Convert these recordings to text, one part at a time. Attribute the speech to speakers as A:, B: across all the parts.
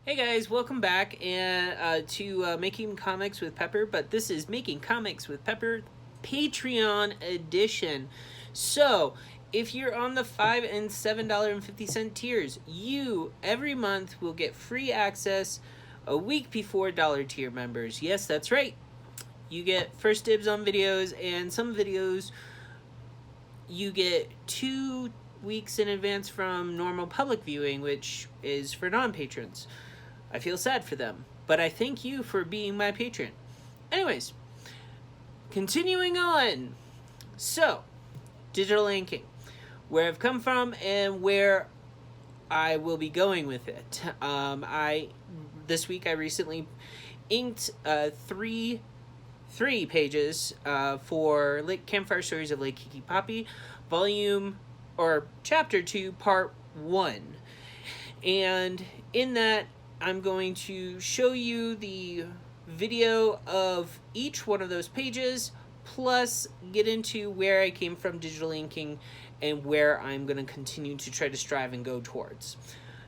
A: Hey guys, welcome back and to Making Comics with Pepper, but this is Making Comics with Pepper Patreon edition. So, if you're on the $5 and $7.50 tiers, you every month will get free access a week before dollar tier members. Yes, that's right. You get first dibs on videos, and some videos you get 2 weeks in advance from normal public viewing, which is for non-patrons. I feel sad for them, but I thank you for being my patron. Anyways, continuing on. So, digital inking, where I've come from and where I will be going with it. This week I recently inked three pages for Campfire Stories of Lake Kiki Poppy, Chapter 2, Part 1. And in that, I'm going to show you the video of each one of those pages, plus get into where I came from digital inking and where I'm going to continue to try to strive and go towards.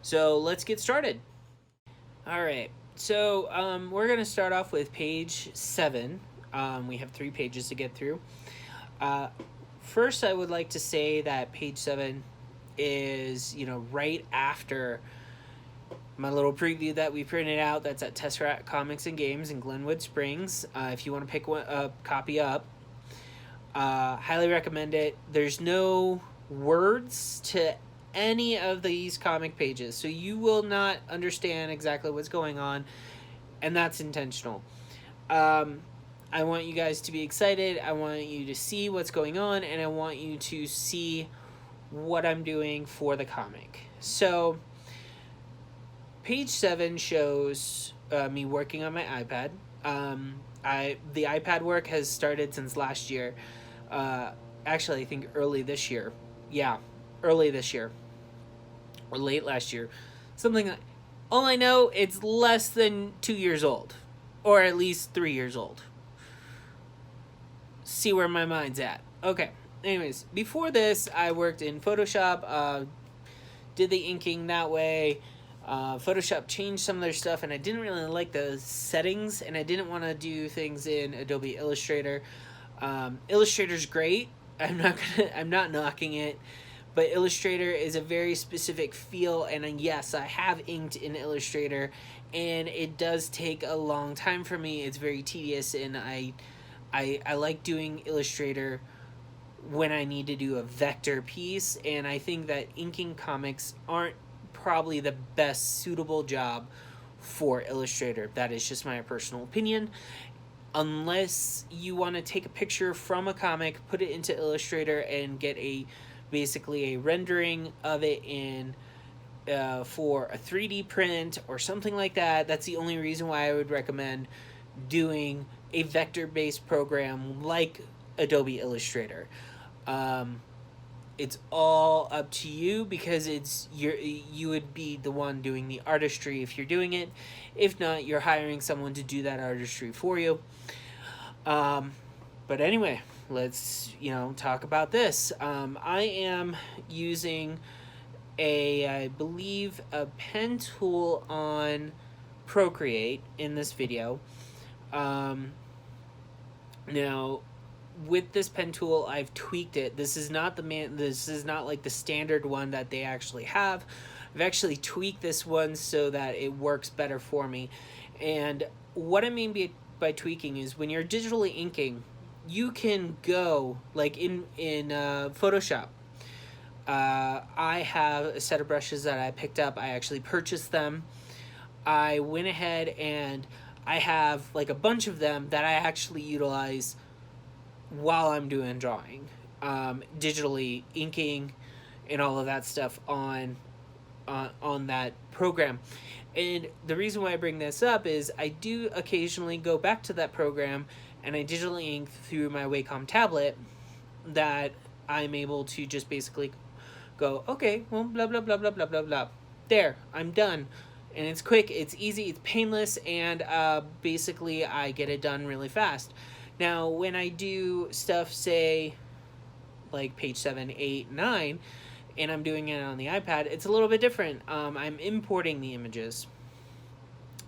A: So let's get started. Alright, so we're going to start off with page 7. We have 3 pages to get through. First, I would like to say that page 7 is, right after my little preview that we printed out that's at Tesseract Comics and Games in Glenwood Springs. If you want to pick a copy up, highly recommend it. There's no words to any of these comic pages, so you will not understand exactly what's going on, and that's intentional. I want you guys to be excited. I want you to see what's going on, and I want you to see what I'm doing for the comic. So, page 7 shows me working on my iPad. The iPad work has started since last year. Actually, I think early this year. Yeah, early this year. Or late last year. Something like... All I know, it's less than 2 years old. Or at least 3 years old. See where my mind's at. Okay. Anyways, before this, I worked in Photoshop. Did the inking that way. Photoshop changed some of their stuff, and I didn't really like the settings, and I didn't want to do things in Adobe Illustrator. Illustrator's great. I'm not knocking it, but Illustrator is a very specific feel, and yes, I have inked in Illustrator, and it does take a long time for me. It's very tedious, and I like doing Illustrator when I need to do a vector piece, and I think that inking comics aren't probably the best suitable job for Illustrator. That is just my personal opinion. Unless you want to take a picture from a comic, put it into Illustrator, and get basically a rendering of it in for a 3D print or something like that. That's the only reason why I would recommend doing a vector-based program like Adobe Illustrator. It's all up to you, because you would be the one doing the artistry if you're doing it. If not, you're hiring someone to do that artistry for you. But anyway, let's talk about this. I am using I believe a pen tool on Procreate in this video. Now, with this pen tool, I've tweaked it. This is not like the standard one that they actually have. I've actually tweaked this one so that it works better for me. And what I mean by tweaking is, when you're digitally inking, you can go like in Photoshop. I have a set of brushes that I picked up. I actually purchased them. I went ahead and I have like a bunch of them that I actually utilize while I'm doing drawing, digitally inking and all of that stuff on that program. And the reason why I bring this up is I do occasionally go back to that program and I digitally ink through my Wacom tablet, that I'm able to just basically go, okay, well, blah, blah, blah, blah, blah, blah, blah. There, I'm done. And it's quick, it's easy, it's painless, and basically I get it done really fast. Now, when I do stuff, say, like page 7, 8, 9, and I'm doing it on the iPad, it's a little bit different. I'm importing the images.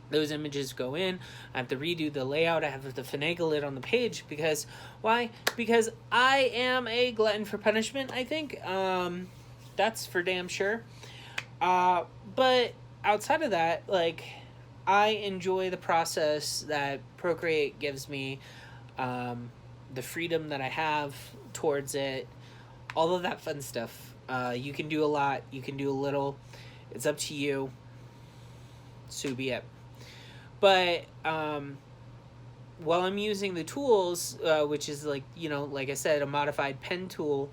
A: those images go in. I have to redo the layout. I have to finagle it on the page because why? Because I am a glutton for punishment, I think. That's for damn sure. But outside of that, like, I enjoy the process that Procreate gives me, the freedom that I have towards it, all of that fun stuff. You can do a lot, you can do a little. It's up to you. So be it. But while I'm using the tools, which is like, like I said, a modified pen tool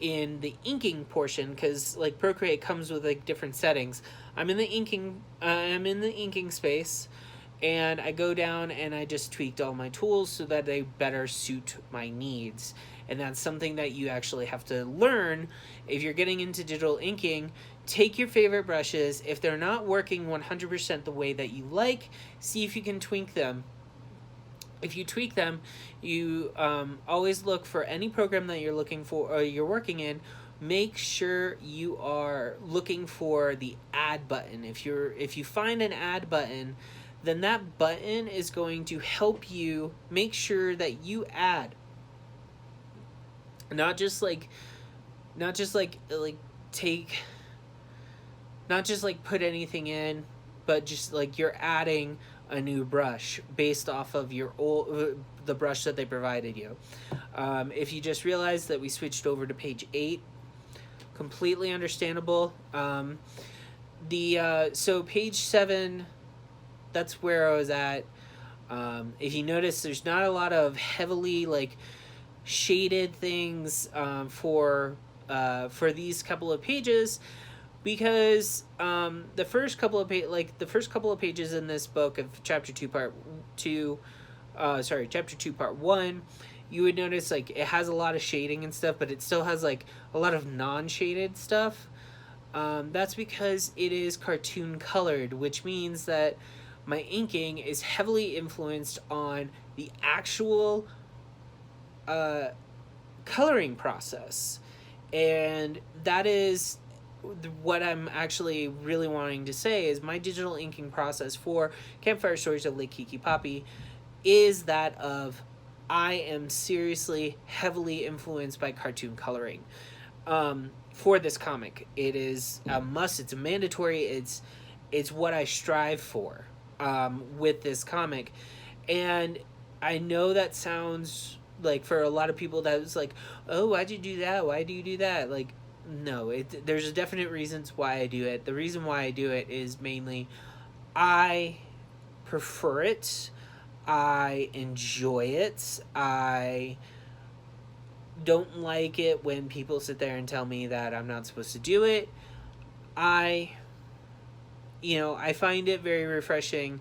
A: in the inking portion, because like Procreate comes with like different settings. I'm in the inking space, and I go down and I just tweaked all my tools so that they better suit my needs. And that's something that you actually have to learn if you're getting into digital inking. Take your favorite brushes. If they're not working 100% the way that you like, see if you can tweak them. If you tweak them, you always look for any program that you're looking for or you're working in. Make sure you are looking for the add button. If you find an add button, then that button is going to help you make sure that you add. Not just like put anything in, but just like you're adding a new brush based off of the brush that they provided you. If you just realized that we switched over to page 8, completely understandable. So page 7, that's where I was at. If you notice, there's not a lot of heavily like shaded things for these couple of pages, because the first couple of pages in this book of chapter 2 part 1, you would notice like it has a lot of shading and stuff, but it still has like a lot of non-shaded stuff. That's because it is cartoon colored, which means that my inking is heavily influenced on the actual coloring process, and that is what I'm actually really wanting to say is my digital inking process for Campfire Stories of Lake Kiki-Papi is that of I am seriously heavily influenced by cartoon coloring. For this comic, it is a must. It's a mandatory. It's what I strive for with this comic, and I know that sounds like for a lot of people that was like, oh, why'd you do that? Why do you do that? Like, no, there's definite reasons why I do it. The reason why I do it is mainly I prefer it. I enjoy it. I don't like it when people sit there and tell me that I'm not supposed to do it. I find it very refreshing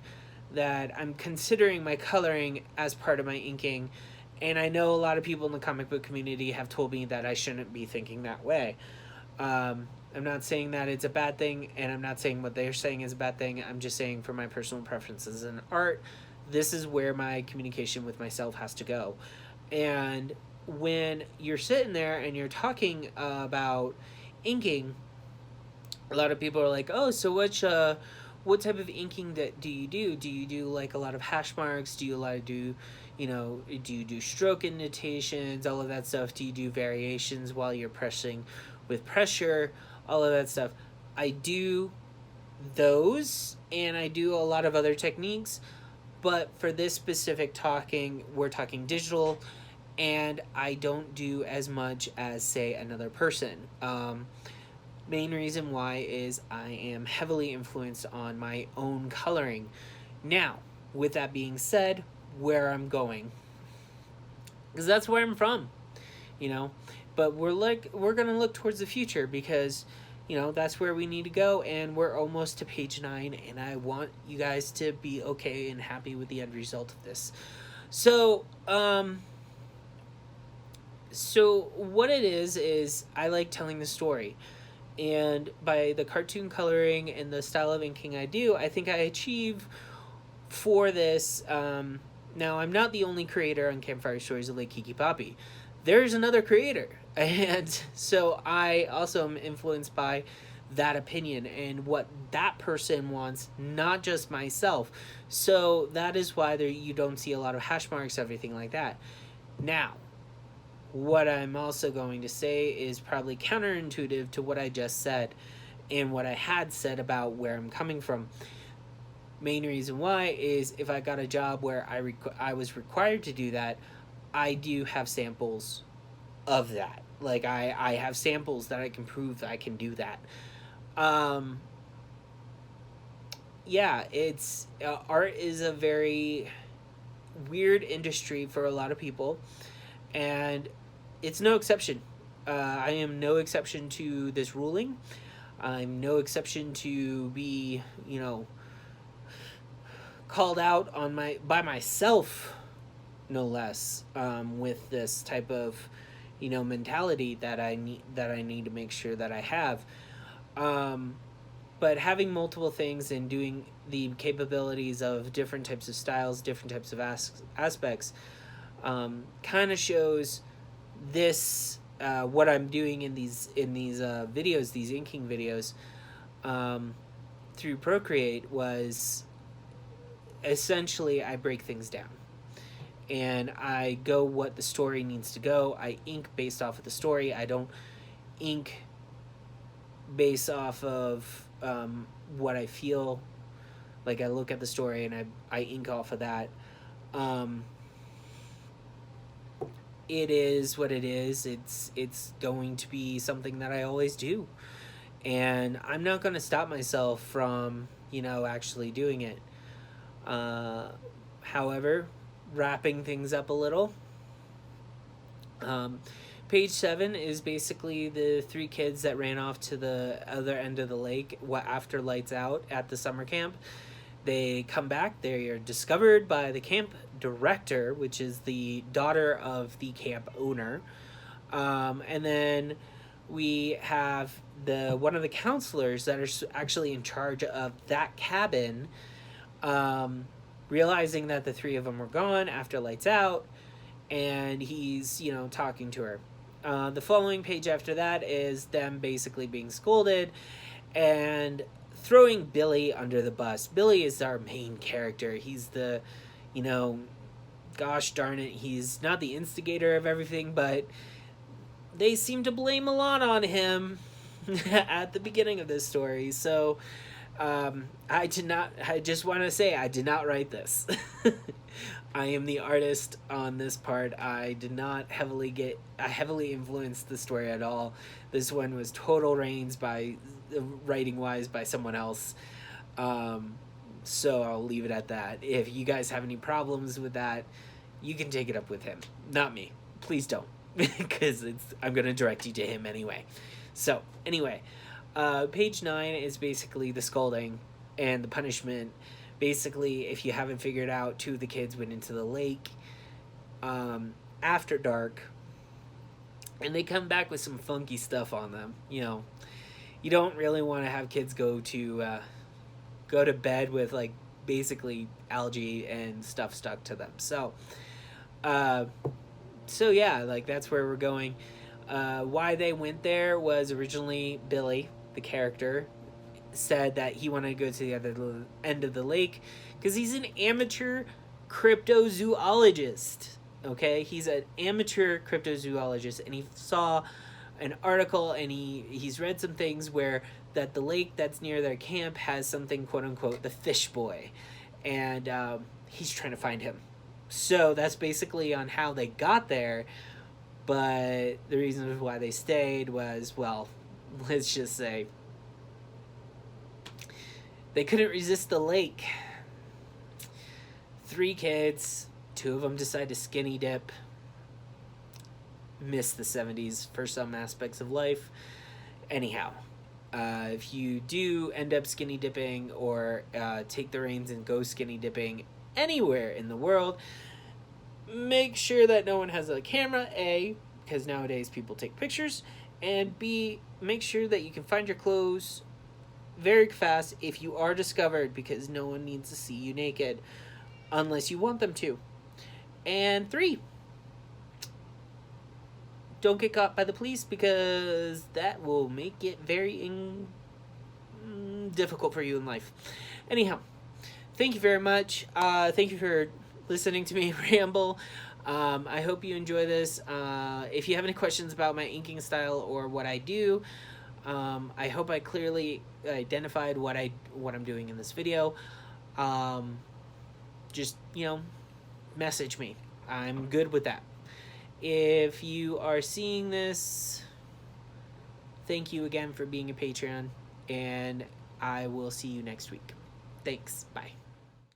A: that I'm considering my coloring as part of my inking. And I know a lot of people in the comic book community have told me that I shouldn't be thinking that way. I'm not saying that it's a bad thing, and I'm not saying what they're saying is a bad thing. I'm just saying for my personal preferences in art, this is where my communication with myself has to go. And when you're sitting there and you're talking about inking, a lot of people are like, oh, so what type of inking do you do? Do you do like a lot of hash marks? Do you do you do stroke indentations, all of that stuff? Do you do variations while you're pressing with pressure, all of that stuff? I do those, and I do a lot of other techniques, but for this specific we're talking digital, and I don't do as much as, say, another person. Main reason why is I am heavily influenced on my own coloring. Now, with that being said, where I'm going, because that's where I'm from, but we're gonna look towards the future, because that's where we need to go, and we're almost to page 9, and I want you guys to be okay and happy with the end result of this. So what it is I like telling the story, and by the cartoon coloring and the style of inking I do, I think I achieve for this. Now, I'm not the only creator on Campfire Stories of Lake Kiki-Papi. There's another creator, and so I also am influenced by that opinion and what that person wants, not just myself. So that is why you don't see a lot of hash marks, everything like that. Now, what I'm also going to say is probably counterintuitive to what I just said and what I had said about where I'm coming from. Main reason why is if I got a job where I was required to do that, I do have samples of that. Like, I have samples that I can prove that I can do that. Yeah, it's art is a very weird industry for a lot of people, and it's no exception. I am no exception to this ruling. I'm no exception to be, called out on by myself, no less, with this type of, mentality that I need to make sure that I have. But having multiple things and doing the capabilities of different types of styles, different types of aspects, kind of shows this what I'm doing in these videos, these inking videos, through Procreate was essentially I break things down. And I go what the story needs to go. I ink based off of the story. I don't ink based off of what I feel. Like, I look at the story and I ink off of that. It is what it is. It's going to be something that I always do. And I'm not going to stop myself from, actually doing it. However, wrapping things up a little. Page 7 is basically the 3 kids that ran off to the other end of the lake after lights out at the summer camp. They come back. They are discovered by the camp director, which is the daughter of the camp owner. And then we have one of the counselors that are actually in charge of that cabin, realizing that the 3 of them were gone after lights out, and he's, talking to her. The following page after that is them basically being scolded and throwing Billy under the bus. Billy is our main character. He's the, gosh darn it, he's not the instigator of everything, but they seem to blame a lot on him at the beginning of this story. So I just want to say I did not write this. I am the artist on this part. I did not heavily influenced the story at all. This one was total reins by writing wise by someone else. So I'll leave it at that. If you guys have any problems with that, you can take it up with him, not me. Please don't, because I'm going to direct you to him anyway. So anyway, page 9 is basically the scolding and the punishment. Basically, if you haven't figured out, 2 of the kids went into the lake after dark, and they come back with some funky stuff on them. You don't really want to have kids go to bed with, like, basically algae and stuff stuck to them. So yeah, like, that's where we're going. Why they went there was originally Billy, the character, said that he wanted to go to the other end of the lake because he's an amateur cryptozoologist. Okay, he's an amateur cryptozoologist, and he saw an article, and he's read some things where that the lake that's near their camp has something, quote unquote, the fish boy, and he's trying to find him. So that's basically on how they got there. But the reason why they stayed was, well, let's just say they couldn't resist the lake. 3 kids, 2 of them decide to skinny dip. Miss the 70s for some aspects of life. Anyhow, if you do end up skinny dipping or take the reins and go skinny dipping anywhere in the world, make sure that no one has a camera, A, because nowadays people take pictures, and B, make sure that you can find your clothes very fast if you are discovered, because no one needs to see you naked unless you want them to. And 3, don't get caught by the police, because that will make it very difficult for you in life. Anyhow, thank you very much. Thank you for listening to me ramble. I hope you enjoy this. If you have any questions about my inking style or what I do, I hope I clearly identified what I'm doing in this video. Just, message me. I'm good with that. If you are seeing this, thank you again for being a Patreon, and I will see you next week. Thanks. Bye.